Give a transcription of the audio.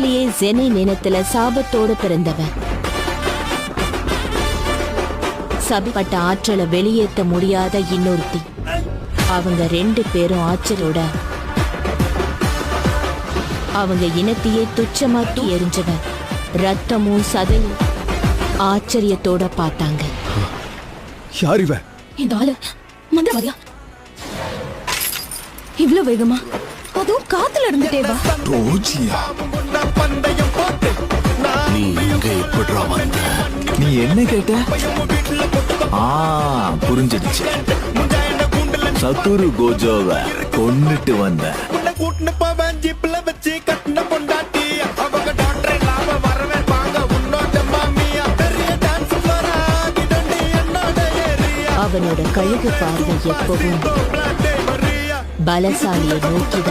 காட்டிலேயே Jenny நிலத்துல சாபத்தோடு பிறந்தவன். சபிப்பட்ட ஆற்றலை வெளியேற்ற முடியாத இன்னொருத்தி. அவங்க 2 பேரும் ஆச்சரோட அவங்க இனத்தையே துச்சமாக்கி எரிஞ்சவன். ரத்தமும் சதையும் ஆச்சரியத்தோட பார்த்தாங்க. யார் இவ? இந்த ஆளு மந்திரவாதியா? இவ்ளோ வேகமா, அதுவும் காத்துல இருந்துட்டே வா. ரோஜியா, நீ இங்க எப்படிடா வந்த? நீ என்ன கேட்ட? புரிஞ்சிடுச்சு. சத்துரு கோஜோவ கொன்னுட்டு வந்த. அவனோட கழுகு பார்வை எப்பவும் பலசாலியை நோக்கிதான்